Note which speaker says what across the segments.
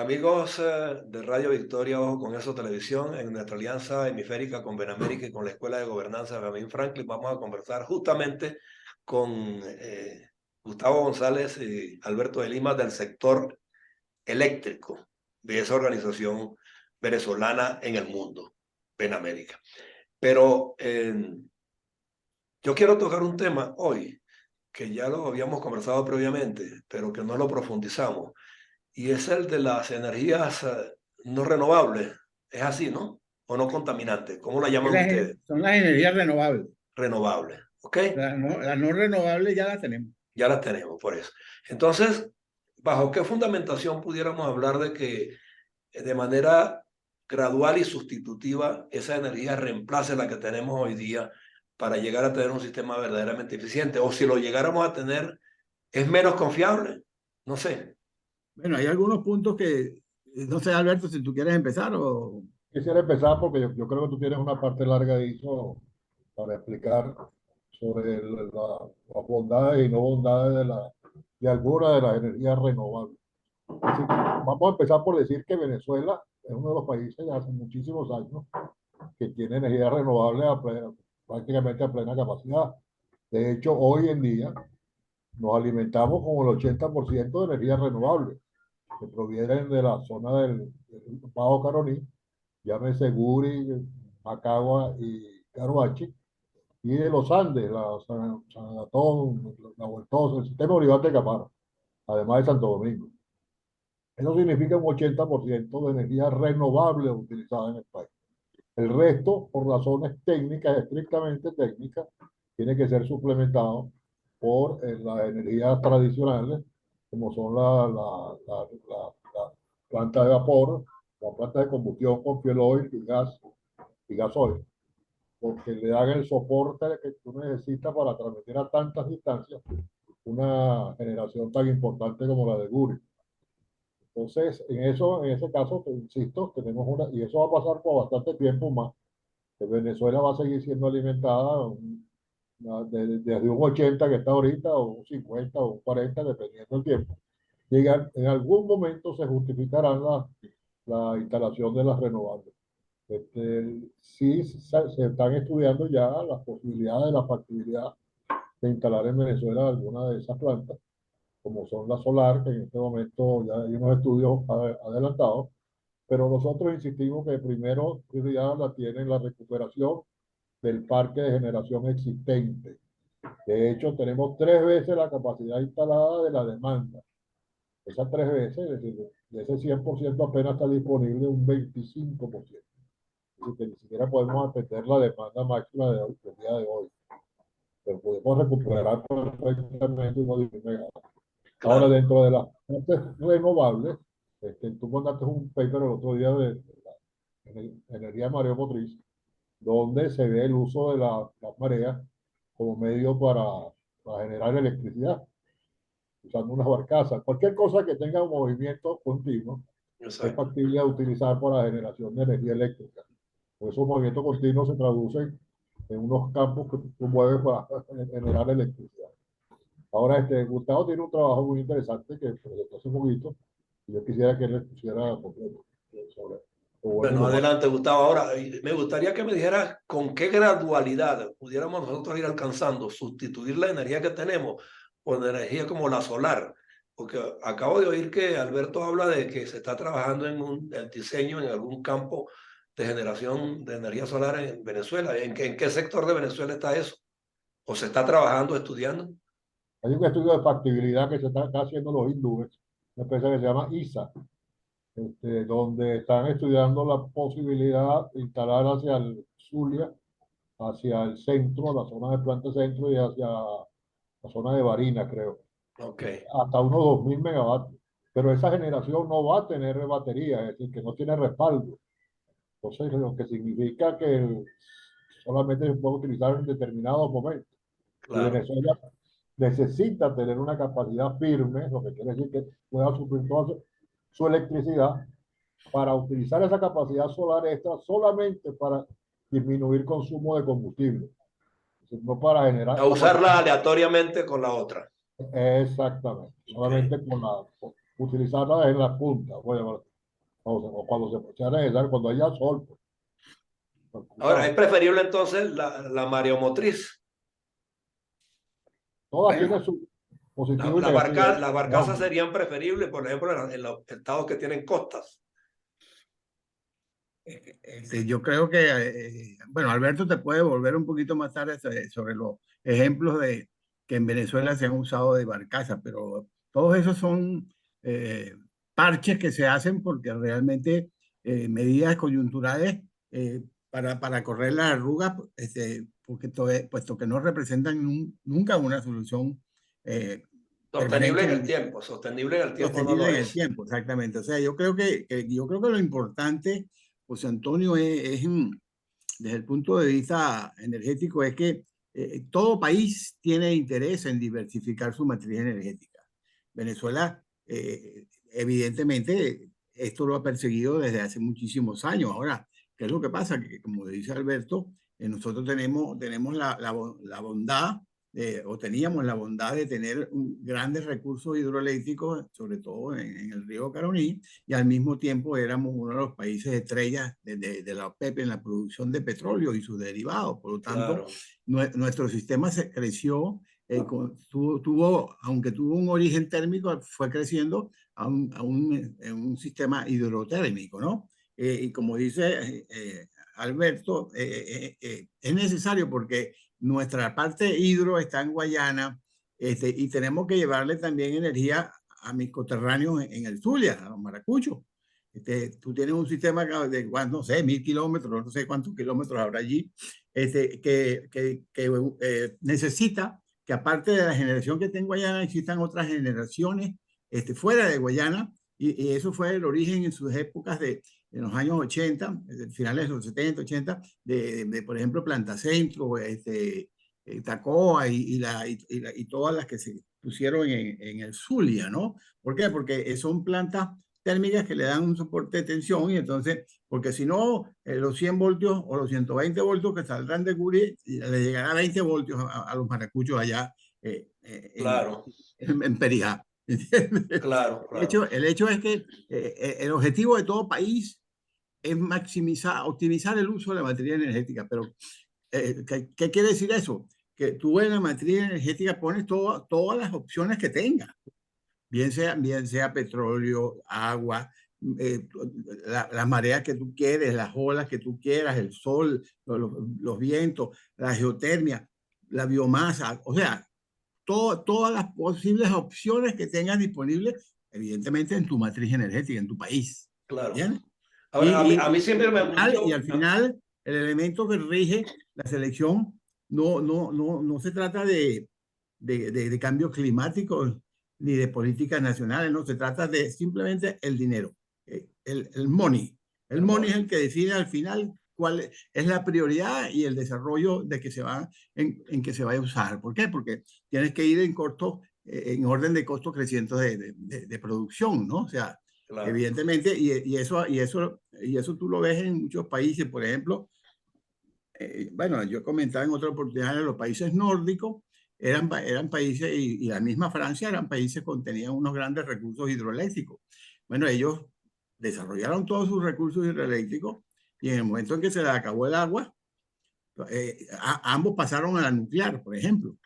Speaker 1: Amigos de Radio Victoria, Ojo con Eso Televisión, en nuestra alianza hemisférica con Benamérica y con la Escuela de Gobernanza de Benjamin Franklin, vamos a conversar justamente con Gustavo González y Alberto de Lima del sector eléctrico de esa organización venezolana en el mundo, Benamérica. Pero yo quiero tocar un tema hoy que ya lo habíamos conversado previamente, pero que no lo profundizamos y es el de las energías no renovables. Es así, ¿no? O no contaminantes. ¿Cómo la llaman ustedes?
Speaker 2: Son las energías renovables.
Speaker 1: Renovables. ¿Ok?
Speaker 2: Las no renovables ya las tenemos.
Speaker 1: Ya las tenemos, por eso. Entonces, ¿bajo qué fundamentación pudiéramos hablar de que de manera gradual y sustitutiva esa energía reemplace la que tenemos hoy día para llegar a tener un sistema verdaderamente eficiente? O si lo llegáramos a tener, ¿es menos confiable? No sé.
Speaker 2: Bueno, hay algunos puntos que, no sé, Alberto, si tú quieres empezar o...
Speaker 3: Quisiera empezar porque yo creo que tú tienes una parte larga de eso para explicar sobre las bondades y no bondades de alguna de las energías renovables. Así que vamos a empezar por decir que Venezuela es uno de los países de hace muchísimos años que tiene energía renovable prácticamente a plena capacidad. De hecho, hoy en día nos alimentamos con el 80% de energía renovable que provienen de la zona del Bajo Caroní, llámese Guri, Macagua y Caruachi, y de los Andes, San Antón, la Huertosa, el sistema Olivar de Capara, además de Santo Domingo. Eso significa un 80% de energía renovable utilizada en el país. El resto, por razones técnicas, estrictamente técnicas, tiene que ser suplementado por las energías tradicionales, como son la planta de vapor, la planta de combustión con fuel oil y gasoil, porque le dan el soporte que tú necesitas para transmitir a tantas distancias una generación tan importante como la de Guri. Entonces, en ese caso, te insisto, tenemos y eso va a pasar por bastante tiempo más, que Venezuela va a seguir siendo alimentada desde un 80 que está ahorita, o un 50 o un 40, dependiendo del tiempo. En algún momento se justificará la instalación de las renovables. Sí se están estudiando ya las posibilidades, la factibilidad de instalar en Venezuela alguna de esas plantas, como son la solar, que en este momento ya hay unos estudios adelantados, pero nosotros insistimos que primero prioridad la tiene la recuperación del parque de generación existente. De hecho, tenemos 3 veces la capacidad instalada de la demanda. Esas 3 veces, es decir, de ese 100% apenas está disponible un 25%. Así que ni siquiera podemos atender la demanda máxima del día de hoy. Pero podemos recuperar perfectamente unos 10 megavatios. Ahora,
Speaker 1: Claro.
Speaker 3: dentro de las fuentes renovables, tú mandaste un paper el otro día de la energía mareomotriz, donde se ve el uso de las mareas como medio para generar electricidad, usando unas barcazas. Cualquier cosa que tenga un movimiento continuo es
Speaker 1: Exacto.
Speaker 3: factible de utilizar para la generación de energía eléctrica. Por esos movimientos continuos se traducen en unos campos que tú mueves para generar electricidad. Ahora, Gustavo tiene un trabajo muy interesante que presentó hace poquito y yo quisiera que él le pusiera completo sobre lo bueno y
Speaker 1: Bueno,
Speaker 3: lo malo.
Speaker 1: adelante, Gustavo. Ahora, me gustaría que me dijeras con qué gradualidad pudiéramos nosotros ir alcanzando, sustituir la energía que tenemos por energía como la solar. Porque acabo de oír que Alberto habla de que se está trabajando en el diseño en algún campo de generación de energía solar en Venezuela. En qué sector de Venezuela está eso? ¿O se está trabajando, estudiando?
Speaker 3: Hay un estudio de factibilidad que se está haciendo los hindúes, una empresa que se llama ISA, donde están estudiando la posibilidad de instalar hacia el Zulia, hacia el centro, la zona de Planta Centro y hacia la zona de Barinas, creo,
Speaker 1: Ok,
Speaker 3: hasta unos 2000 megavatios. Pero esa generación no va a tener batería, es decir, que no tiene respaldo. Entonces, lo que significa que solamente se puede utilizar en determinados momentos. Y
Speaker 1: claro.
Speaker 3: Venezuela necesita tener una capacidad firme, lo que quiere decir que pueda suplir toda su electricidad para utilizar esa capacidad solar extra solamente para disminuir consumo de combustible, no para generar,
Speaker 1: A usarla aleatoriamente con la otra.
Speaker 3: exactamente,
Speaker 1: Ok.
Speaker 3: solamente utilizarla en la punta. Bueno, o cuando sea necesario, cuando haya sol, pues,
Speaker 1: Ahora, ¿es
Speaker 3: claro,
Speaker 1: preferible entonces la mareomotriz?
Speaker 3: todas tienen
Speaker 2: Bueno,
Speaker 3: su positivo y negativo.
Speaker 1: Las barcazas
Speaker 3: Digamos,
Speaker 1: serían preferibles, por ejemplo, en los estados que tienen costas.
Speaker 2: yo creo que, bueno, Alberto te puede volver un poquito más tarde sobre los ejemplos de que en Venezuela se han usado de barcaza, pero todos esos son eh, parches que se hacen porque realmente medidas coyunturales para correr las arrugas, porque puesto que no representan nunca una solución eh,
Speaker 1: Sostenible
Speaker 2: permanente
Speaker 1: en el tiempo, sostenible en el tiempo no
Speaker 2: sostenible
Speaker 1: lo
Speaker 2: en el
Speaker 1: es.
Speaker 2: tiempo, exactamente. O sea, yo creo que lo importante, José Antonio, desde el punto de vista energético, es que todo país tiene interés en diversificar su matriz energética. Venezuela, evidentemente, esto lo ha perseguido desde hace muchísimos años. Ahora, ¿qué es lo que pasa? Que como dice Alberto, nosotros tenemos la bondad o teníamos la bondad de tener grandes recursos hidroeléctricos, sobre todo en el río Caroní, y al mismo tiempo éramos uno de los países estrellas de la OPEP en la producción de petróleo y sus derivados. Por lo tanto,
Speaker 1: Claro,
Speaker 2: nuestro sistema se creció, aunque tuvo un origen térmico, fue creciendo en un sistema hidrotérmico, ¿no? Y como dice Alberto, es necesario porque nuestra parte hidro está en Guayana, y tenemos que llevarle también energía a mis coterráneos en el Zulia, a los maracuchos. Tú tienes un sistema de, no sé, 1000 kilómetros, no sé cuántos kilómetros habrá allí, que necesita que aparte de la generación que está en Guayana, existan otras generaciones fuera de Guayana, y eso fue el origen en sus épocas en los años 80, finales de los 70, 80, por ejemplo, Planta Centro, Tacoa y todas las que se pusieron en el Zulia, ¿no? ¿Por qué? Porque son plantas térmicas que le dan un soporte de tensión y entonces, porque si no, los 100 voltios o los 120 voltios que saldrán de Guri, le llegará a 20 voltios a los maracuchos allá
Speaker 1: claro,
Speaker 2: en Perijá. ¿Entiendes?
Speaker 1: claro, claro.
Speaker 2: El hecho es que el objetivo de todo país es optimizar el uso de la materia energética. Pero, ¿qué quiere decir eso? Que tú en la materia energética pones todas las opciones que tengas, bien sea petróleo, agua, eh, las mareas que tú quieres, las olas que tú quieras, el sol, los vientos, la geotermia, la biomasa, o sea, todas las posibles opciones que tengas disponibles, evidentemente en tu matriz energética, en tu país.
Speaker 1: Claro.
Speaker 2: ¿Entiendes?
Speaker 1: Ahora, a mí siempre me
Speaker 2: Y
Speaker 1: gustó.
Speaker 2: al final, el elemento que rige la selección no se trata de cambios climáticos ni de políticas nacionales, no, se trata de simplemente el dinero, el money. El money es el que define al final cuál es la prioridad y el desarrollo de que en que se va a usar. ¿Por qué? Porque tienes que ir en orden de costos crecientes de producción, ¿no? O sea,
Speaker 1: Claro,
Speaker 2: evidentemente, y eso tú lo ves en muchos países, por ejemplo, bueno, yo comentaba en otra oportunidad, los países nórdicos eran países, y la misma Francia eran países que tenían unos grandes recursos hidroeléctricos. Bueno, ellos desarrollaron todos sus recursos hidroeléctricos y en el momento en que se les acabó el agua, ambos pasaron a la nuclear, por ejemplo.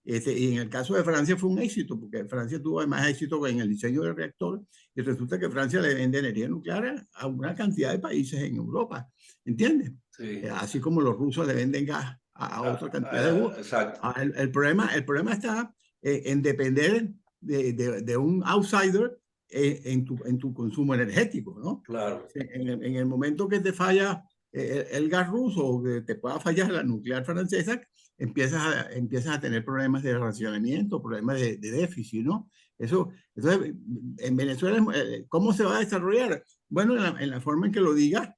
Speaker 2: Y en el caso de Francia fue un éxito, porque Francia tuvo además éxito en el diseño del reactor, y resulta que Francia le vende energía nuclear a una cantidad de países en Europa, ¿entiendes?
Speaker 1: sí.
Speaker 2: Así como los rusos le venden gas a otra cantidad de...
Speaker 1: Exacto.
Speaker 2: El problema está en depender de un outsider en tu consumo energético, ¿no?
Speaker 1: Claro,
Speaker 2: En el momento que te falla el gas ruso o que te pueda fallar la nuclear francesa, empiezas a tener problemas de racionamiento, problemas de déficit, ¿no? Entonces, en Venezuela, ¿cómo se va a desarrollar? Bueno, en la forma en que lo diga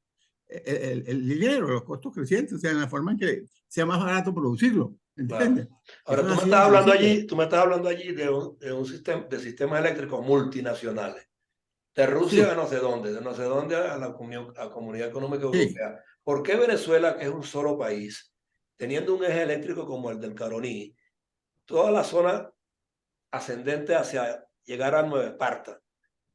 Speaker 2: el dinero, los costos crecientes, o sea, en la forma en que sea más barato producirlo,
Speaker 1: claro.
Speaker 2: ¿entiendes?
Speaker 1: Ahora,
Speaker 2: Eso es así de sencillo.
Speaker 1: tú me estás hablando allí de un sistema, de sistemas eléctricos multinacionales. De Rusia
Speaker 2: Sí,
Speaker 1: a no sé dónde, de no sé dónde a la Comunidad Económica
Speaker 2: sí.
Speaker 1: Europea. ¿Por qué Venezuela, que es un solo país, teniendo un eje eléctrico como el del Caroní, toda la zona ascendente hacia llegar a Nueva Esparta,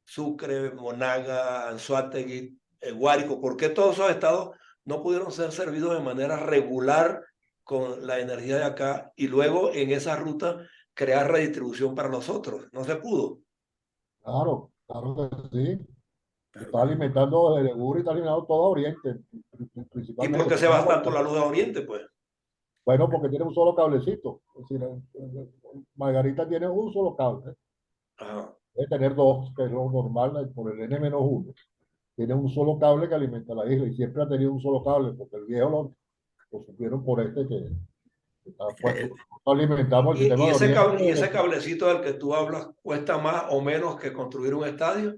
Speaker 1: Sucre, Monaga, Anzoátegui, Guárico, ¿por qué todos esos estados no pudieron ser servidos de manera regular con la energía de acá y luego en esa ruta crear redistribución para los otros? No se pudo.
Speaker 3: Claro, claro que sí.
Speaker 2: Claro
Speaker 3: Está
Speaker 2: que sí.
Speaker 3: alimentando desde Guri, está alimentando todo Oriente,
Speaker 1: ¿Y por
Speaker 3: principalmente.
Speaker 1: qué se
Speaker 3: Porque
Speaker 1: va tanto la luz a Oriente, pues?
Speaker 3: bueno, porque tiene un solo cablecito. Es decir, Margarita tiene un solo cable.
Speaker 1: Ajá.
Speaker 3: Debe tener dos, que es lo normal por el N-1. Tiene un solo cable que alimenta la isla y siempre ha tenido un solo cable, porque el viejo lo supieron por este que está puesto.
Speaker 2: Eh,
Speaker 3: Alimentamos el sistema
Speaker 1: Y
Speaker 3: de Oriente.
Speaker 1: y ese cablecito del que tú hablas cuesta más o menos que construir un estadio?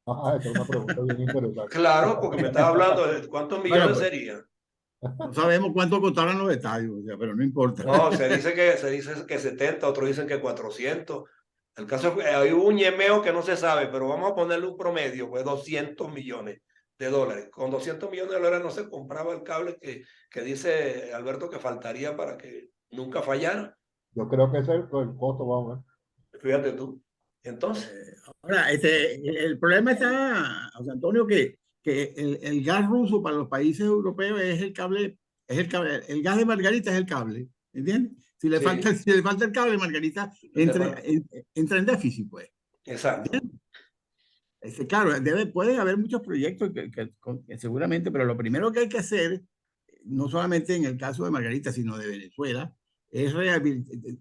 Speaker 3: Esa es una pregunta bien interesante.
Speaker 1: Claro, porque me estás hablando de cuántos
Speaker 2: bueno,
Speaker 1: millones
Speaker 2: pues
Speaker 1: serían.
Speaker 2: no sabemos cuánto costaron los estadios, o sea, pero no importa.
Speaker 1: No, se dice que 70, otros dicen que 400. El caso es que hay un ñemeo que no se sabe, pero vamos a ponerle un promedio, pues 200 millones de dólares. Con 200 millones de dólares no se compraba el cable que dice Alberto que faltaría para que nunca fallara.
Speaker 3: Yo creo que ese es el costo, vamos a ver.
Speaker 1: Fíjate tú. Entonces,
Speaker 2: Ahora, el problema está, José Antonio, que el gas ruso para los países europeos el gas de Margarita es el cable, ¿entiendes?
Speaker 1: sí,
Speaker 2: Si le falta el cable, Margarita
Speaker 1: el tema,
Speaker 2: entra en déficit, pues.
Speaker 1: exacto.
Speaker 2: Claro, pueden haber muchos proyectos que seguramente, pero lo primero que hay que hacer, no solamente en el caso de Margarita, sino de Venezuela, es rehabilitar.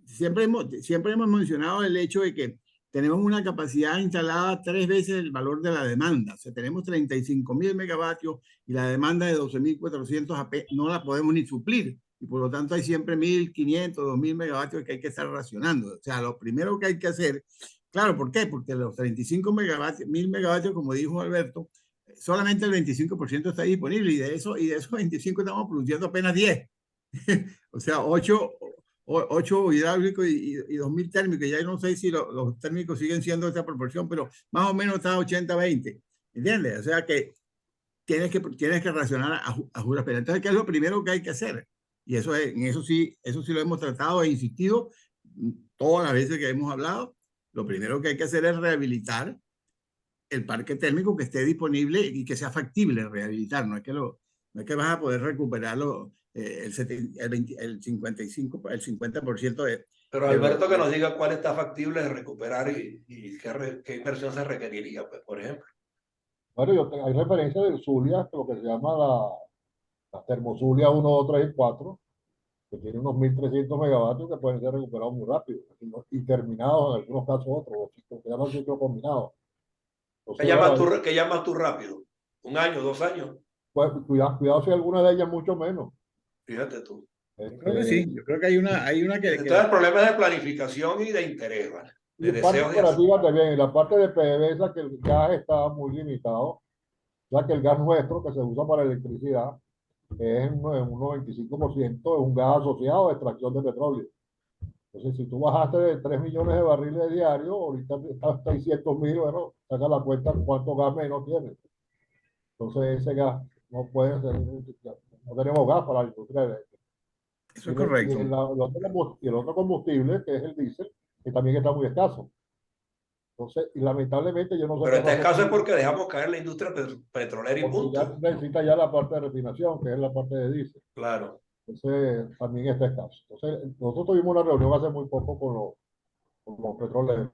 Speaker 2: Siempre hemos mencionado el hecho de que tenemos una capacidad instalada 3 veces el valor de la demanda. O sea, tenemos 35.000 megavatios y la demanda de 12.400 AP no la podemos ni suplir. Y por lo tanto hay siempre 1.500, 2.000 megavatios que hay que estar racionando. O sea, lo primero que hay que hacer, claro, ¿por qué? Porque los 35 megavatios, 1.000 megavatios, como dijo Alberto, solamente el 25% está disponible y de esos 25 estamos produciendo apenas 10. O sea, 8 hidráulicos y 2.000 térmicos. Ya no sé si los térmicos siguen siendo esta proporción, pero más o menos está 80-20. ¿Entiendes? O sea que tienes que racionar a juras penas. Entonces, ¿qué es lo primero que hay que hacer? Y eso sí lo hemos tratado e insistido todas las veces que hemos hablado. Lo primero que hay que hacer es rehabilitar el parque térmico que esté disponible y que sea factible rehabilitar. No es que vas a poder recuperarlo el 55, el 50%
Speaker 1: Pero
Speaker 2: de lo,
Speaker 1: Alberto que nos diga cuál está factible de recuperar y qué inversión se requeriría, pues, por ejemplo.
Speaker 3: Bueno, hay referencia del Zulia, lo que se llama la termozulia 1, 2, 3 y 4, que tiene unos 1.300 megavatios que pueden ser recuperados muy rápido y terminados en algunos casos otros, lo que se llama ciclo combinado. Entonces, bueno,
Speaker 1: ¿Qué llamas tú rápido? ¿Un año, 2 años?
Speaker 3: pues, cuidado si alguna de ellas mucho menos.
Speaker 1: Fíjate tú.
Speaker 2: Yo creo que
Speaker 3: Este,
Speaker 2: sí, yo creo que hay una
Speaker 1: Entonces el problema es de planificación y de interés, ¿vale?
Speaker 3: y
Speaker 1: De
Speaker 3: parte
Speaker 1: deseos de hacer.
Speaker 3: operativa también, y la parte de PDVSA, que el gas está muy limitado, ya que el gas nuestro que se usa para electricidad es en un 95% es un gas asociado a extracción de petróleo. Entonces, si tú bajaste de 3 millones de barriles diarios, ahorita estás 600.000, bueno, saca la cuenta cuánto gas menos tienes. Entonces, ese gas no puede ser, no tenemos gas para la industria eléctrica.
Speaker 2: eso es correcto.
Speaker 3: Y el otro combustible, que es el diésel, que también está muy escaso. Entonces, y lamentablemente yo no sé
Speaker 1: Pero
Speaker 3: qué
Speaker 1: este
Speaker 3: pasó
Speaker 1: caso es
Speaker 3: con
Speaker 1: porque dejamos caer la industria petrolera y
Speaker 3: porque ya
Speaker 1: punto.
Speaker 3: necesita ya la parte de refinación, que es la parte de diésel.
Speaker 1: Claro.
Speaker 3: Entonces, también está escaso. Entonces, nosotros tuvimos una reunión hace muy poco con los petroleros,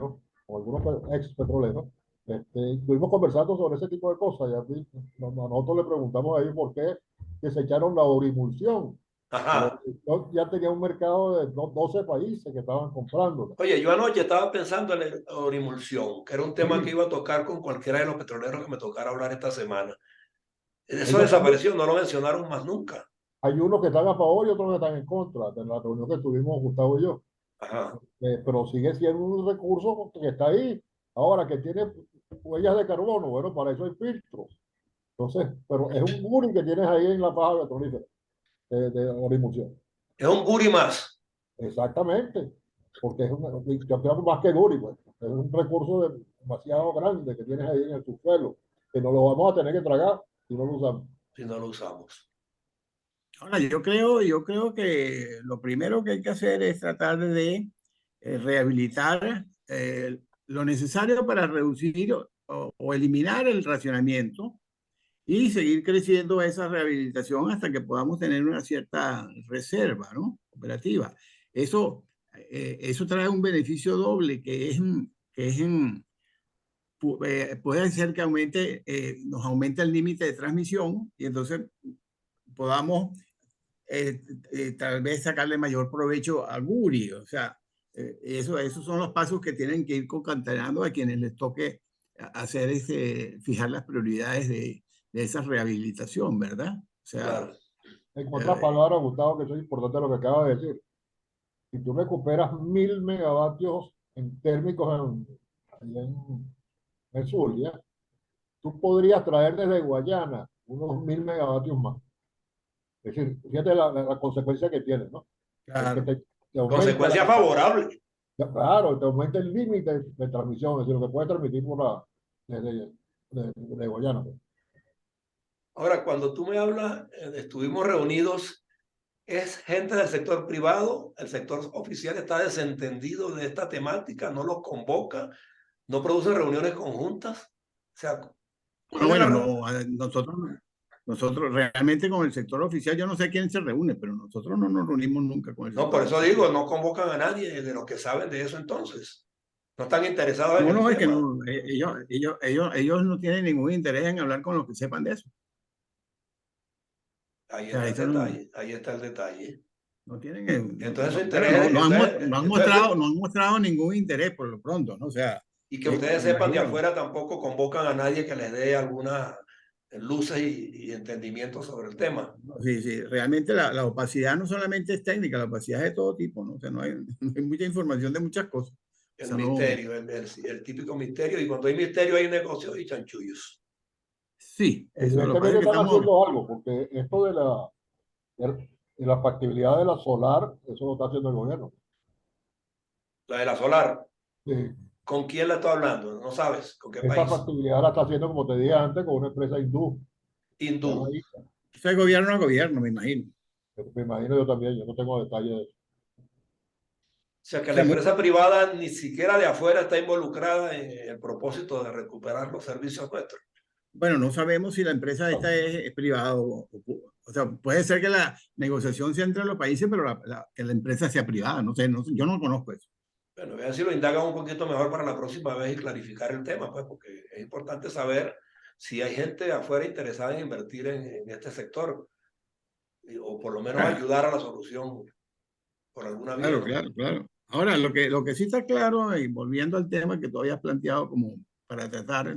Speaker 3: con algunos ex petroleros. Estuvimos conversando sobre ese tipo de cosas. Y nosotros le preguntamos a ellos por qué que se echaron la orimulsión. Pero
Speaker 1: Ajá.
Speaker 3: ya tenía un mercado de 12 países que estaban comprándola.
Speaker 1: Oye, yo anoche estaba pensando en la orimulsión, que era un tema que iba a tocar con cualquiera de los petroleros que me tocara hablar esta semana. Eso
Speaker 3: Ellos también,
Speaker 1: desapareció, no lo mencionaron más nunca.
Speaker 3: hay unos que están a favor y otros que están en contra, de la reunión que tuvimos Gustavo y yo.
Speaker 1: Ajá.
Speaker 3: Pero sigue siendo un recurso que está ahí. Ahora, que tiene huellas de carbono, bueno, para eso hay filtros. Entonces, pero es un guri que tienes ahí en la paja petrolífera de orimulsión.
Speaker 1: Es un guri más.
Speaker 3: Exactamente, porque yo creo que más que guri, pues, es un recurso demasiado grande que tienes ahí en el subsuelo, que no lo vamos a tener que tragar si no lo usamos.
Speaker 1: Si no lo usamos.
Speaker 2: Ahora, yo creo que lo primero que hay que hacer es tratar de rehabilitar lo necesario para reducir o eliminar el racionamiento y seguir creciendo esa rehabilitación hasta que podamos tener una cierta reserva, ¿no? Operativa. Eso trae un beneficio doble, puede ser que nos aumente el límite de transmisión y entonces podamos tal vez sacarle mayor provecho a Guri. O sea, esos son los pasos que tienen que ir concatenando a quienes les toque hacer fijar las prioridades de esa rehabilitación, ¿verdad? O sea,
Speaker 1: Claro.
Speaker 3: En otras palabras, Gustavo, que eso es importante lo que acabas de decir. Si tú recuperas 1000 megavatios en térmicos allá en Zulia, tú podrías traer desde Guayana unos 1000 megavatios más. Es decir, fíjate la consecuencia que tiene, ¿no? Es que
Speaker 2: claro.
Speaker 3: te aumenta
Speaker 1: Consecuencia favorable.
Speaker 3: claro, te aumenta el límite de transmisión, es decir, lo que puedes transmitir desde Guayana.
Speaker 1: Ahora, cuando tú me hablas, estuvimos reunidos, es gente del sector privado, el sector oficial está desentendido de esta temática, no los convoca, no produce reuniones conjuntas. O sea, ¿cuál es
Speaker 2: Bueno,
Speaker 1: la...
Speaker 2: no, nosotros realmente con el sector oficial, yo no sé quién se reúne, pero nosotros no nos reunimos nunca con el
Speaker 1: No,
Speaker 2: sector
Speaker 1: por eso
Speaker 2: oficial.
Speaker 1: digo, no convocan a nadie de los que saben de eso entonces. No están interesados en
Speaker 2: No,
Speaker 1: el
Speaker 2: no, es que
Speaker 1: tema.
Speaker 2: no, ellos no tienen ningún interés en hablar con los que sepan de eso.
Speaker 1: Ahí
Speaker 2: O sea,
Speaker 1: está el
Speaker 2: eso no,
Speaker 1: detalle, ahí está el detalle.
Speaker 2: no tienen,
Speaker 1: Entonces su
Speaker 2: bueno,
Speaker 1: interés,
Speaker 2: no han mostrado ningún interés por lo pronto, ¿no? O sea,
Speaker 1: y que ustedes
Speaker 2: me
Speaker 1: sepan de
Speaker 2: imagino.
Speaker 1: afuera tampoco convocan a nadie que les dé algunas luces y entendimiento sobre el tema.
Speaker 2: Sí, sí, realmente la opacidad no solamente es técnica, la opacidad es de todo tipo, ¿no? O sea, no hay mucha información de muchas cosas. O
Speaker 1: El
Speaker 2: sea, no,
Speaker 1: misterio, el típico misterio, y cuando hay misterio hay negocios y chanchullos.
Speaker 2: sí, eso lo que pasa
Speaker 3: Evidentemente
Speaker 2: es que
Speaker 3: están
Speaker 2: estamos,
Speaker 3: haciendo algo, porque esto de la factibilidad de la solar, eso lo está haciendo el gobierno.
Speaker 1: La de la solar,
Speaker 3: Sí.
Speaker 1: ¿con quién la estoy hablando? No sabes, ¿con qué
Speaker 3: Esa
Speaker 1: país?
Speaker 3: factibilidad la está haciendo, como te dije antes, con una empresa hindú. Se
Speaker 1: Hindú.
Speaker 3: llama
Speaker 1: O
Speaker 3: ICA.
Speaker 2: eso es gobierno a gobierno, me imagino.
Speaker 3: Me imagino yo también, yo no tengo detalles de eso.
Speaker 1: sea que
Speaker 2: O
Speaker 1: la
Speaker 2: sea,
Speaker 1: empresa privada ni siquiera de afuera está involucrada en el propósito de recuperar los servicios nuestros.
Speaker 2: bueno, no sabemos si la empresa esta es privada o sea, puede ser que la negociación sea entre los países, pero que la empresa sea privada, no sé, yo no conozco eso.
Speaker 1: Bueno, vean si lo indagan un poquito mejor para la próxima vez y clarificar el tema, pues, porque es importante saber si hay gente de afuera interesada en invertir en este sector, o por lo menos
Speaker 2: Ah,
Speaker 1: ayudar a la solución por alguna vía,
Speaker 2: claro,
Speaker 1: ¿no?
Speaker 2: claro, claro. Ahora, lo que sí está claro, y volviendo al tema que tú habías planteado como para tratar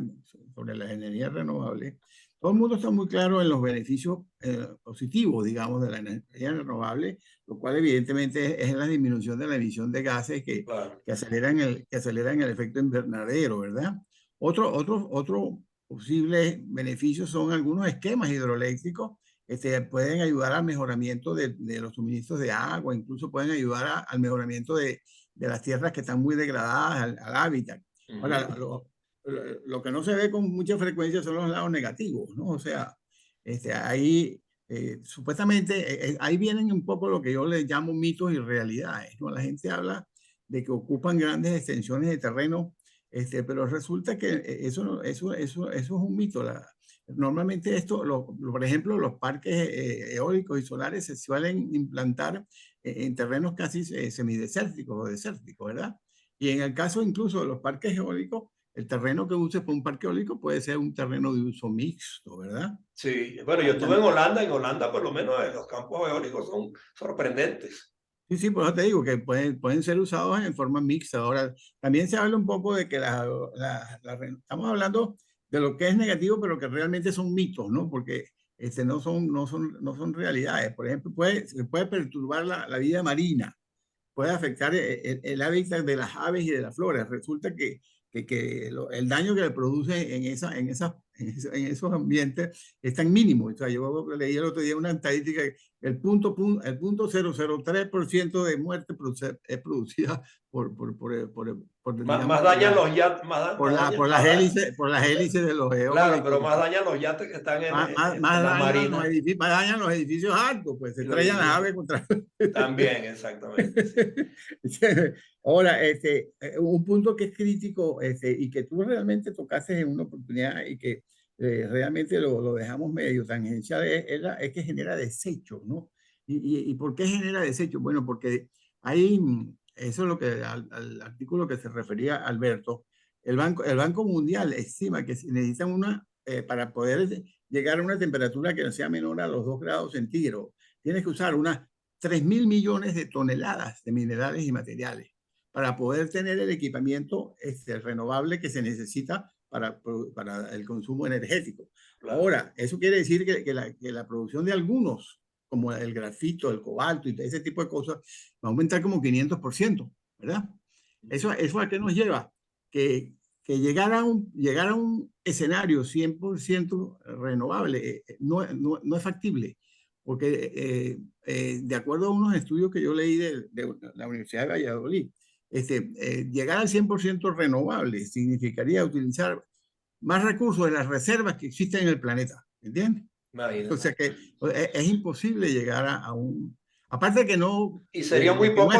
Speaker 2: sobre las energías renovables, todo el mundo está muy claro en los beneficios positivos, digamos, de la energía renovable, lo cual evidentemente es la disminución de la emisión de gases
Speaker 1: Claro.
Speaker 2: que aceleran el efecto invernadero, ¿verdad? Otro posible beneficio son algunos esquemas hidroeléctricos pueden ayudar al mejoramiento de los suministros de agua, incluso pueden ayudar al mejoramiento de las tierras que están muy degradadas, al hábitat. Ahora, lo que no se ve con mucha frecuencia son los lados negativos, ¿no? O sea, ahí supuestamente, ahí vienen un poco lo que yo les llamo mitos y realidades, ¿no? La gente habla de que ocupan grandes extensiones de terreno, pero resulta que eso es un mito. Normalmente por ejemplo, los parques eólicos y solares se suelen implantar en terrenos casi semidesérticos o desérticos, ¿verdad? Y en el caso incluso de los parques eólicos, el terreno que uses para un parque eólico puede ser un terreno de uso mixto, ¿verdad?
Speaker 1: Sí, bueno, yo estuve en Holanda por lo menos los campos eólicos son sorprendentes.
Speaker 2: Sí, sí, por eso te digo que pueden ser usados en forma mixta. Ahora, también se habla un poco de que estamos hablando de lo que es negativo, pero que realmente son mitos, ¿no? Porque no son realidades. Por ejemplo, se puede perturbar la vida marina, puede afectar el hábitat de las aves y de las flores. Resulta que el daño que le produce en esos ambientes es tan mínimo. O sea, yo leí el otro día una estadística que el punto 003% de muerte es producida
Speaker 1: Más dañan los yates,
Speaker 2: por las hélices de los
Speaker 1: claro,
Speaker 2: eólicos.
Speaker 1: pero más dañan los yates que están en la marina.
Speaker 2: Más dañan los edificios altos, pues se estrellan las aves contra.
Speaker 1: También, exactamente. Sí.
Speaker 2: Ahora, un punto que es crítico y que tú realmente tocaste en una oportunidad y que realmente lo dejamos medio tangencial es que genera desechos, ¿no? ¿Y por qué genera desechos? Bueno, porque hay, eso es lo que al artículo que se refería Alberto, el Banco Mundial estima que se necesitan para poder llegar a una temperatura que no sea menor a los 2 grados centígrados, tienes que usar unas 3.000 millones de toneladas de minerales y materiales para poder tener el equipamiento renovable que se necesita para el consumo energético. Claro. Ahora, eso quiere decir que la producción de algunos, como el grafito, el cobalto y ese tipo de cosas, va a aumentar como 500%, ¿verdad? ¿Eso a qué nos lleva? Que llegar a un escenario 100% renovable no es factible, porque de acuerdo a unos estudios que yo leí de la Universidad de Valladolid, llegar al 100% renovable significaría utilizar más recursos de las reservas que existen en el planeta, ¿entiendes? O sea que es imposible llegar a un... Aparte que no...
Speaker 1: Y sería muy poco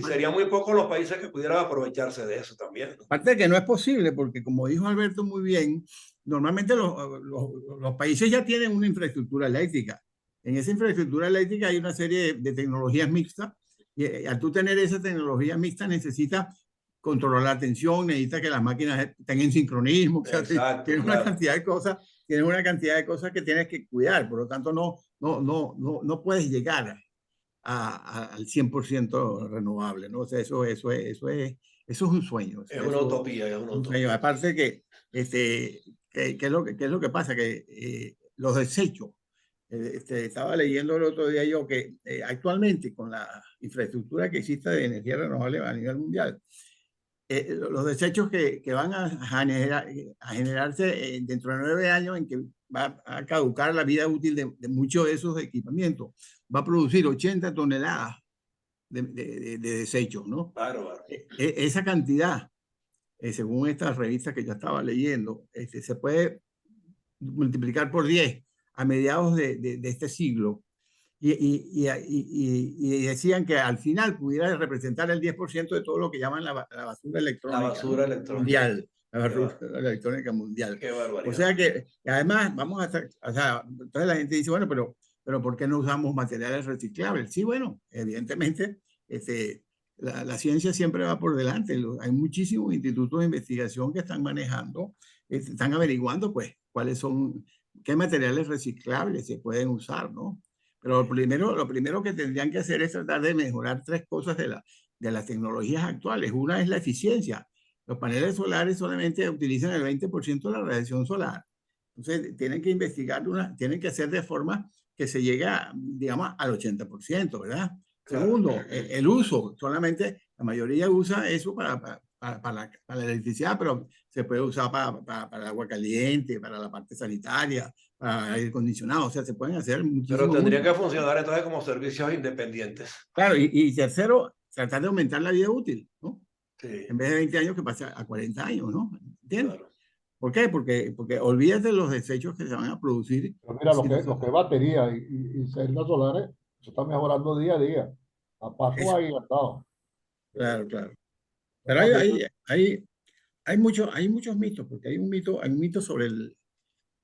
Speaker 1: serían muy pocos los países que pudieran aprovecharse de eso también, ¿no?
Speaker 2: Aparte de que no es posible, porque como dijo Alberto muy bien, normalmente los países ya tienen una infraestructura eléctrica. En esa infraestructura eléctrica hay una serie de tecnologías mixtas y al tú tener esa tecnología mixta necesitas controlar la tensión, necesitas que las máquinas estén en sincronismo, o sea,
Speaker 1: exacto,
Speaker 2: tienes una cantidad de cosas, que tienes que cuidar, por lo tanto no puedes llegar al 100% renovable, ¿no? O sea, eso es un sueño. O sea,
Speaker 1: es una utopía, es una utopía.
Speaker 2: Aparte ¿qué es lo que pasa? Que los desechos, estaba leyendo el otro día yo que actualmente con la infraestructura que existe de energía renovable a nivel mundial, los desechos que van a generarse dentro de 9 años en que va a caducar la vida útil de muchos de esos equipamientos, va a producir 80 toneladas de desechos, ¿no?
Speaker 1: Claro.
Speaker 2: Esa cantidad, según esta revista que yo estaba leyendo, se puede multiplicar por 10 a mediados de este siglo. Y decían que al final pudiera representar el 10% de todo lo que llaman la basura electrónica.
Speaker 1: La basura electrónica.
Speaker 2: Mundial. La basura electrónica mundial.
Speaker 1: Qué barbaridad.
Speaker 2: O sea que, además, entonces la gente dice, bueno, pero ¿por qué no usamos materiales reciclables? Sí, bueno, evidentemente, la ciencia siempre va por delante. Hay muchísimos institutos de investigación que están manejando, están averiguando, pues, qué materiales reciclables se pueden usar, ¿no? Pero lo primero que tendrían que hacer es tratar de mejorar 3 cosas de las tecnologías actuales. Una es la eficiencia. Los paneles solares solamente utilizan el 20% de la radiación solar. Entonces, tienen que investigar, tienen que hacer de forma que se llegue, digamos, al 80%, ¿verdad? Claro. Segundo, el uso. Solamente la mayoría usa eso para la electricidad, pero se puede usar para el agua caliente, para la parte sanitaria, para el aire acondicionado. O sea, se pueden hacer muchísimos.
Speaker 1: Pero tendría que funcionar entonces como servicios independientes.
Speaker 2: Claro, y tercero, tratar de aumentar la vida útil, ¿no?
Speaker 1: Sí.
Speaker 2: En vez de 20 años que pase a 40 años, ¿no? ¿Entiendes?
Speaker 1: Claro.
Speaker 2: ¿Por qué? Porque olvídate de los desechos que se van a producir.
Speaker 3: Pero mira, lo que es batería y celdas solares, se está mejorando día a día. A paso agigantado.
Speaker 2: Claro, claro. Pero hay muchos mitos, porque hay un mito sobre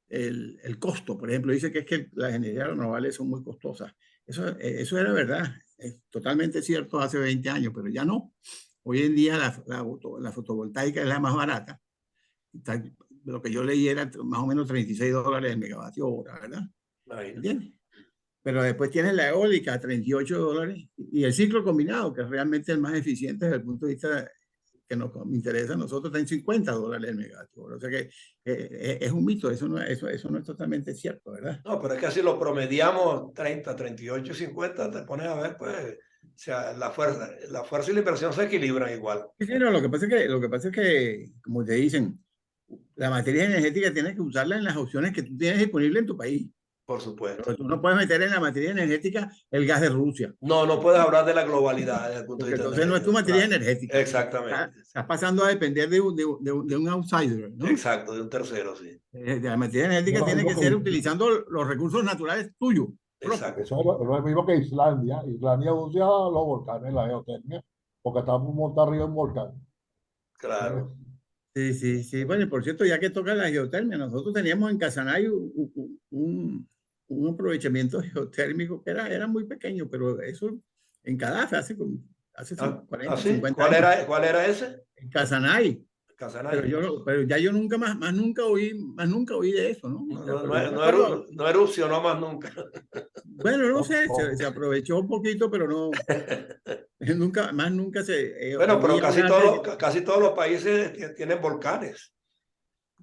Speaker 2: el costo. Por ejemplo, dice que es que las energías renovables son muy costosas. Eso era verdad, es totalmente cierto hace 20 años, pero ya no. Hoy en día la fotovoltaica es la más barata. Lo que yo leí era más o menos $36 el megavatio hora, ¿verdad? ¿Entiendes? Pero después tienes la eólica a $38 y el ciclo combinado, que es realmente el más eficiente desde el punto de vista que nos interesa a nosotros, está en $50 el megavatio hora. O sea que es un mito, eso no es totalmente cierto, ¿verdad?
Speaker 1: No, pero es que si lo promediamos 30, 38, 50, te pones a ver, pues, o sea, la fuerza y la inversión se equilibran igual.
Speaker 2: Sí, no, lo que pasa es que, como te dicen, la materia energética tienes que usarla en las opciones que tú tienes disponibles en tu país.
Speaker 1: Por supuesto.
Speaker 2: Pero tú no puedes meter en la materia energética el gas de Rusia,
Speaker 1: No, no puedes hablar de la globalidad desde el punto de
Speaker 2: porque
Speaker 1: vista
Speaker 2: entonces no es tu
Speaker 1: energético.
Speaker 2: materia
Speaker 1: Claro.
Speaker 2: energética.
Speaker 1: Exactamente.
Speaker 2: Estás pasando a depender de un outsider, ¿no?
Speaker 1: Exacto, de un tercero, sí.
Speaker 2: La materia energética
Speaker 3: Lo
Speaker 2: tiene
Speaker 3: mismo
Speaker 2: que
Speaker 3: que
Speaker 2: ser utilizando los recursos naturales tuyos, propios.
Speaker 1: Exacto.
Speaker 3: Eso es lo mismo que Islandia. Islandia usa los volcanes, la geotermia, porque está montada arriba en volcán.
Speaker 1: Claro.
Speaker 2: Sí, sí, sí. Bueno, y por cierto, ya que toca la geotermia, nosotros teníamos en Casanay un aprovechamiento geotérmico que era muy pequeño, pero eso en Cadafe hace
Speaker 1: ¿Ah,
Speaker 2: 40,
Speaker 1: sí?
Speaker 2: 50 años,
Speaker 1: Cuál era ese?
Speaker 2: en Casanay. Pero
Speaker 1: Casanay.
Speaker 2: yo, pero ya yo nunca más nunca oí de eso, ¿no? O
Speaker 1: No,
Speaker 2: sea,
Speaker 1: no,
Speaker 2: pero yo me acuerdo,
Speaker 1: no erupcionó más nunca.
Speaker 2: bueno, no
Speaker 3: No,
Speaker 2: sé,
Speaker 3: no.
Speaker 2: se aprovechó un poquito, pero no, nunca se
Speaker 1: Bueno, pero
Speaker 2: oí hablar de.
Speaker 1: casi todos los países tienen volcanes.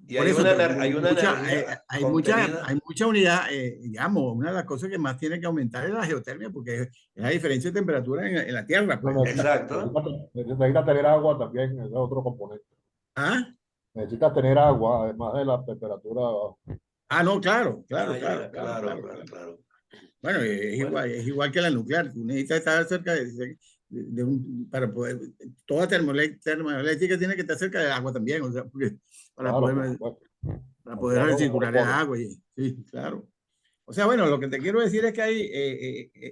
Speaker 1: Y
Speaker 2: Por eso, pero
Speaker 1: hay una energía contenida.
Speaker 2: hay mucha unidad, digamos, una de las cosas que más tiene que aumentar es la geotermia, porque es la diferencia de temperatura en la Tierra, pues.
Speaker 3: No,
Speaker 1: Exacto.
Speaker 3: necesita tener agua también, ese es otro componente.
Speaker 2: Ah,
Speaker 3: Necesitas tener agua, además de la temperatura.
Speaker 2: no, claro,
Speaker 1: Ah,
Speaker 2: claro,
Speaker 1: ya,
Speaker 2: claro, claro,
Speaker 1: claro,
Speaker 2: claro,
Speaker 1: claro,
Speaker 2: claro.
Speaker 1: claro.
Speaker 2: Bueno,
Speaker 1: Bueno,
Speaker 2: es igual que la nuclear, tú necesitas estar cerca para poder, toda termoeléctrica tiene que estar cerca del agua también, o sea, para
Speaker 3: Claro, por
Speaker 2: poder,
Speaker 3: supuesto.
Speaker 2: para
Speaker 3: El
Speaker 2: poder
Speaker 3: agua como
Speaker 2: recircular el
Speaker 3: recuerdo.
Speaker 2: agua, sí, claro. O sea, bueno, lo que te quiero decir es que hay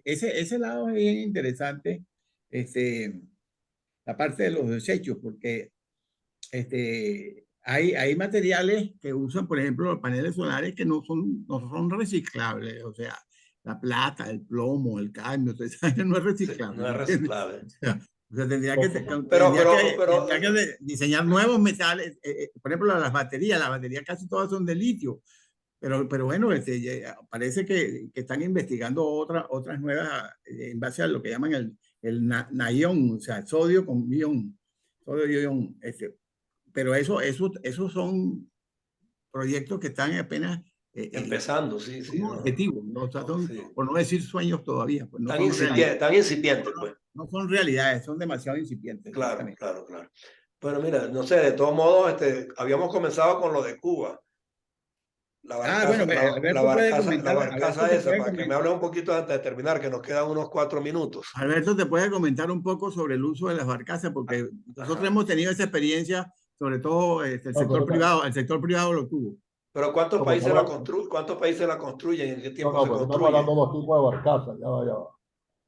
Speaker 2: ese lado es bien interesante, este, la parte de los desechos, porque hay materiales que usan, por ejemplo, los paneles solares que no son reciclables, o sea, la plata, el plomo, el cadmio, entonces, no es
Speaker 1: sí,
Speaker 2: reciclable,
Speaker 1: no es
Speaker 2: ¿me entiendes?
Speaker 1: reciclable.
Speaker 2: O sea,
Speaker 1: Pero,
Speaker 2: tendría que diseñar nuevos metales, por ejemplo, las baterías casi todas son de litio, pero bueno, parece que están investigando otras nuevas en base a lo que llaman naión, o sea, sodio con ion, sodio y ion, pero esos son proyectos que están apenas
Speaker 1: empezando, sí, sí,
Speaker 2: son
Speaker 1: no,
Speaker 2: objetivos, ¿no? O sea,
Speaker 1: sí.
Speaker 2: por no decir sueños todavía, pues no son realidades,
Speaker 1: Tan incipientes, pues.
Speaker 2: no son realidades, son demasiado incipientes,
Speaker 1: Claro,
Speaker 2: exactamente.
Speaker 1: claro, claro. Bueno, mira, no sé, de todos modos, habíamos comenzado con lo de Cuba,
Speaker 2: Bueno, Alberto puede
Speaker 1: la
Speaker 2: comentar,
Speaker 1: barcaza esa, para que me hables un poquito antes de terminar, que nos quedan unos 4 minutos.
Speaker 2: Alberto te puede comentar un poco sobre el uso de las barcazas, porque nosotros
Speaker 1: Ajá.
Speaker 2: hemos tenido esa experiencia, sobre todo
Speaker 3: No,
Speaker 2: el sector privado lo tuvo.
Speaker 1: Pero
Speaker 3: como
Speaker 1: ¿cuántos países la construyen? ¿En qué
Speaker 3: no,
Speaker 1: tiempo
Speaker 3: no,
Speaker 1: se
Speaker 3: pero estamos hablando
Speaker 1: construye?
Speaker 3: de dos tipos de barcazas. Ya va.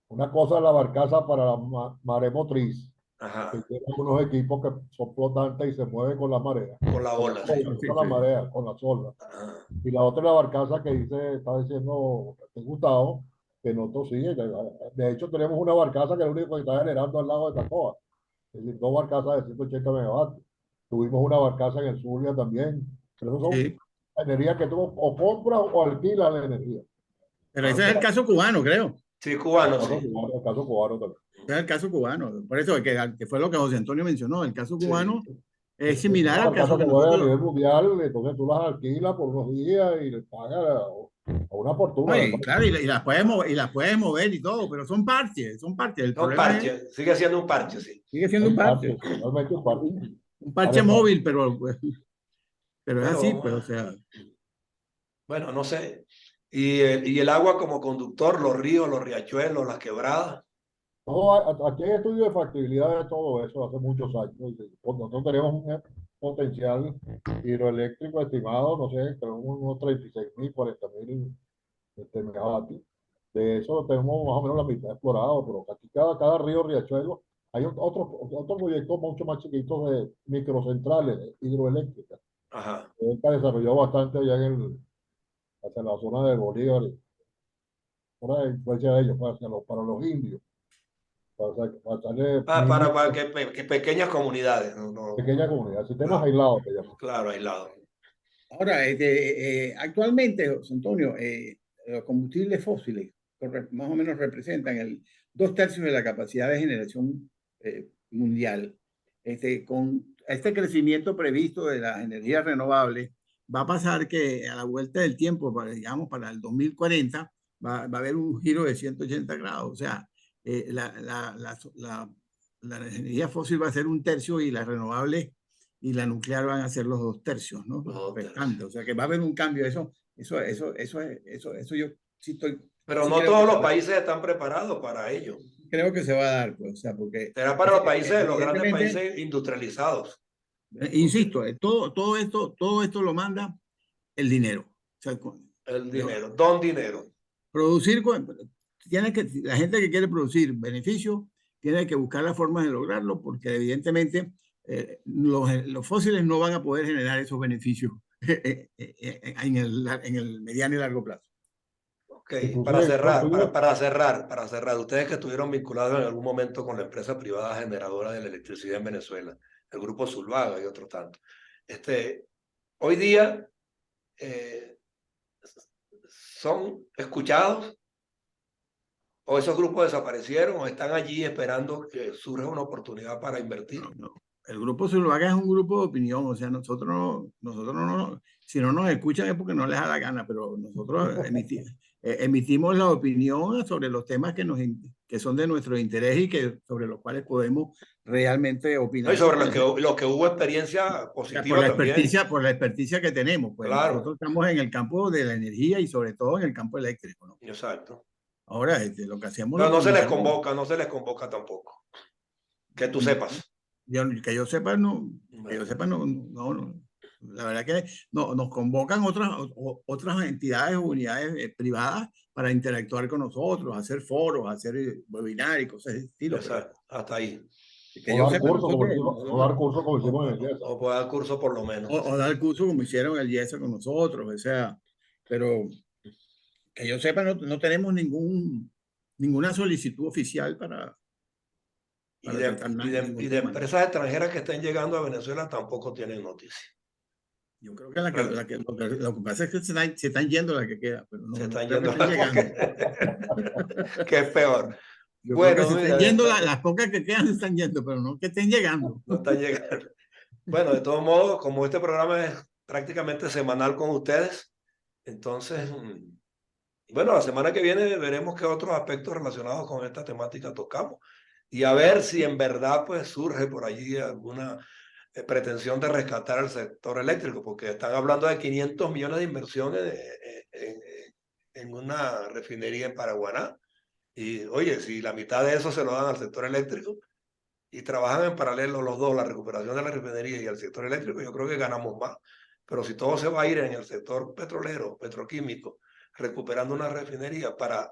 Speaker 3: Una cosa es la barcaza para la maremotriz, que
Speaker 1: Ajá,
Speaker 3: tiene unos equipos que son flotantes y se mueven con la marea,
Speaker 1: con la
Speaker 3: con la
Speaker 1: ola, sí.
Speaker 3: ola, no
Speaker 2: Sí,
Speaker 3: con la
Speaker 2: sí.
Speaker 3: marea, con las olas.
Speaker 1: Ajá.
Speaker 3: Y la otra es la barcaza que está diciendo este Gustavo, que nosotros sí. De hecho, tenemos una barcaza que es lo único que está generando al lado de Tacoa. Es decir, dos barcazas de 180 megavatios. Tuvimos una barcaza en el Zulia también. Pero eso son
Speaker 2: Sí.
Speaker 3: energías que tú o compras o alquilas la energía.
Speaker 2: Pero
Speaker 1: Ah,
Speaker 2: ese es el
Speaker 1: ok.
Speaker 2: caso cubano, creo.
Speaker 1: Sí, cubano, sí.
Speaker 3: El caso cubano también.
Speaker 2: Ese es el caso cubano. Por eso que fue lo que José Antonio mencionó. El caso
Speaker 1: Sí.
Speaker 2: cubano es
Speaker 3: Es
Speaker 2: similar
Speaker 3: una
Speaker 2: al caso
Speaker 3: barcaza
Speaker 2: que
Speaker 3: que mueve a
Speaker 2: nosotros.
Speaker 3: nivel mundial, entonces tú las alquilas por unos días y le pagas a una
Speaker 2: No,
Speaker 3: fortuna.
Speaker 2: y claro, y las puedes mover y todo, pero son parches, son parches. El
Speaker 1: Son
Speaker 2: problema es,
Speaker 1: parches, sigue siendo un parche, sí.
Speaker 2: sigue siendo un
Speaker 3: Un
Speaker 2: parche.
Speaker 3: parche, totalmente un parche.
Speaker 2: Un parche
Speaker 3: Además,
Speaker 2: móvil, pero es
Speaker 1: Bueno,
Speaker 2: así,
Speaker 1: vamos
Speaker 2: pues, o sea.
Speaker 1: bueno, no sé. Y el agua como conductor, los ríos, los riachuelos, las quebradas.
Speaker 3: aquí hay estudios de factibilidad de todo eso hace muchos años. Nosotros tenemos un potencial hidroeléctrico estimado, no sé, creo unos 36.000, 40.000 megavatios. De eso tenemos más o menos la mitad explorado, pero aquí cada río, riachuelo, hay otros proyectos mucho más chiquitos de microcentrales hidroeléctricas.
Speaker 1: Ajá.
Speaker 3: Está desarrollado bastante allá hacia la zona de Bolívar, por la influencia de ellos, para los indios, para darle
Speaker 1: Para,
Speaker 3: minería
Speaker 1: que pequeñas comunidades, no, no,
Speaker 3: pequeña comunidad, sistemas
Speaker 1: claro,
Speaker 3: aislados que llaman.
Speaker 1: claro, aislado.
Speaker 2: Ahora, actualmente, José Antonio, los combustibles fósiles más o menos representan 2/3 de la capacidad de generación mundial. Con este crecimiento previsto de las energías renovables, va a pasar que a la vuelta del tiempo, digamos, para el 2040, va a haber un giro de 180 grados. O sea, la energía fósil va a ser 1/3 y las renovables y la nuclear van a ser los 2/3, ¿no?
Speaker 1: Los dos tercios.
Speaker 2: Restantes. O sea que va a haber un cambio. Eso Eso yo sí estoy.
Speaker 1: Pero
Speaker 2: Sí
Speaker 1: no
Speaker 2: creo
Speaker 1: todos
Speaker 2: que
Speaker 1: los países están preparados para ello.
Speaker 2: creo que se va a dar, pues, o sea, porque
Speaker 1: Será para los países, los grandes
Speaker 2: evidentemente,
Speaker 1: países industrializados.
Speaker 2: insisto, todo esto lo manda el dinero. O sea,
Speaker 1: El dinero, don dinero.
Speaker 2: producir, la gente que quiere producir beneficios tiene que buscar las formas de lograrlo, porque evidentemente los fósiles no van a poder generar esos beneficios en el mediano y largo plazo.
Speaker 1: Ok,
Speaker 3: Inclusive,
Speaker 1: para cerrar, ustedes que estuvieron vinculados en algún momento con la empresa privada generadora de la electricidad en Venezuela, el grupo Zulvaga y otros tantos, hoy día son escuchados o esos grupos desaparecieron o están allí esperando que surja una oportunidad para invertir.
Speaker 2: No. El grupo Zuluaga es un grupo de opinión, o sea, nosotros no, si no nos escuchan es porque no les da la gana, pero nosotros emitimos la opinión sobre los temas que son de nuestro interés y sobre los cuales podemos realmente
Speaker 1: No,
Speaker 2: opinar.
Speaker 1: y sobre lo que hubo experiencia positiva también.
Speaker 2: Por la experticia que tenemos, pues
Speaker 1: Claro.
Speaker 2: nosotros estamos en el campo de la energía y sobre todo en el campo eléctrico, ¿no?
Speaker 1: Exacto.
Speaker 2: Ahora, lo que hacemos...
Speaker 1: Pero no se les convoca tampoco. Que tú sepas.
Speaker 2: Que yo sepa, no. La verdad que no, nos convocan otras entidades o unidades privadas para interactuar con nosotros, hacer foros, hacer webinars y cosas de ese estilo.
Speaker 1: Exacto, hasta ahí.
Speaker 2: Que yo sepa,
Speaker 3: o dar curso como hicimos en el IESA.
Speaker 1: O dar curso por lo menos.
Speaker 2: O dar curso como hicieron el IESA con nosotros, o sea, pero que yo sepa, no tenemos ninguna solicitud oficial para
Speaker 1: Y de empresas extranjeras que estén llegando a Venezuela tampoco tienen noticia.
Speaker 2: Yo creo que lo que pasa es que se están yendo las que quedan, pero
Speaker 1: se están
Speaker 2: creo
Speaker 1: yendo
Speaker 2: que están llegando.
Speaker 1: Que es peor.
Speaker 2: Yo creo que se están yendo, las pocas que quedan se están yendo, pero no que estén llegando.
Speaker 1: No están llegando. Bueno, de todos modos, como este programa es prácticamente semanal con ustedes, entonces, bueno, la semana que viene veremos qué otros aspectos relacionados con esta temática tocamos y a ver si en verdad pues surge por allí alguna pretensión de rescatar el sector eléctrico, porque están hablando de 500 millones de inversiones en una refinería en Paraguaná. Y oye, si la mitad de eso se lo dan al sector eléctrico y trabajan en paralelo los dos, la recuperación de la refinería y el sector eléctrico, yo creo que ganamos más. Pero si todo se va a ir en el sector petrolero, petroquímico, recuperando una refinería para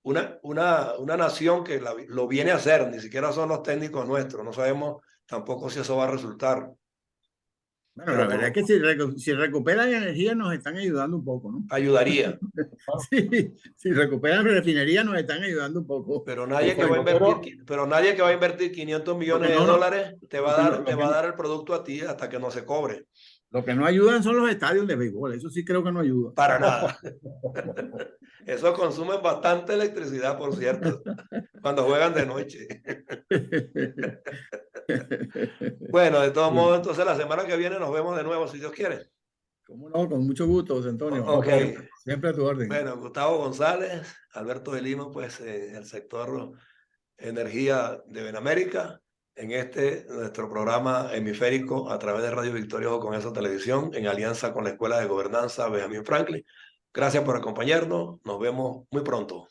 Speaker 1: una nación que lo viene a hacer, ni siquiera son los técnicos nuestros, no sabemos tampoco si eso va a resultar.
Speaker 2: Bueno, la verdad es que si recuperan energía nos están ayudando un poco, ¿no?
Speaker 1: Ayudaría.
Speaker 2: Sí, si recuperan refinería nos están ayudando un poco.
Speaker 1: Pero nadie que va a invertir 500 millones de dólares te va a dar el producto a ti hasta que no se cobre.
Speaker 2: Lo que no ayudan son los estadios de béisbol, eso sí creo que no ayuda.
Speaker 1: Para nada. Eso consume bastante electricidad, por cierto, cuando juegan de noche. Bueno, de todos modos, entonces la semana que viene nos vemos de nuevo, si Dios quiere.
Speaker 2: ¿Cómo no? Con mucho gusto, José Antonio.
Speaker 1: Ok.
Speaker 2: Siempre a tu orden.
Speaker 1: Bueno, Gustavo González, Alberto de Lima, pues en el sector energía de Benamérica, en nuestro programa hemisférico a través de Radio Victoria o con esa televisión, en alianza con la Escuela de Gobernanza Benjamin Franklin. Gracias por acompañarnos. Nos vemos muy pronto.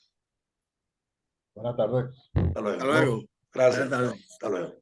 Speaker 3: Buenas tardes.
Speaker 1: Hasta luego.
Speaker 2: Hasta luego.
Speaker 1: Gracias. Hasta luego.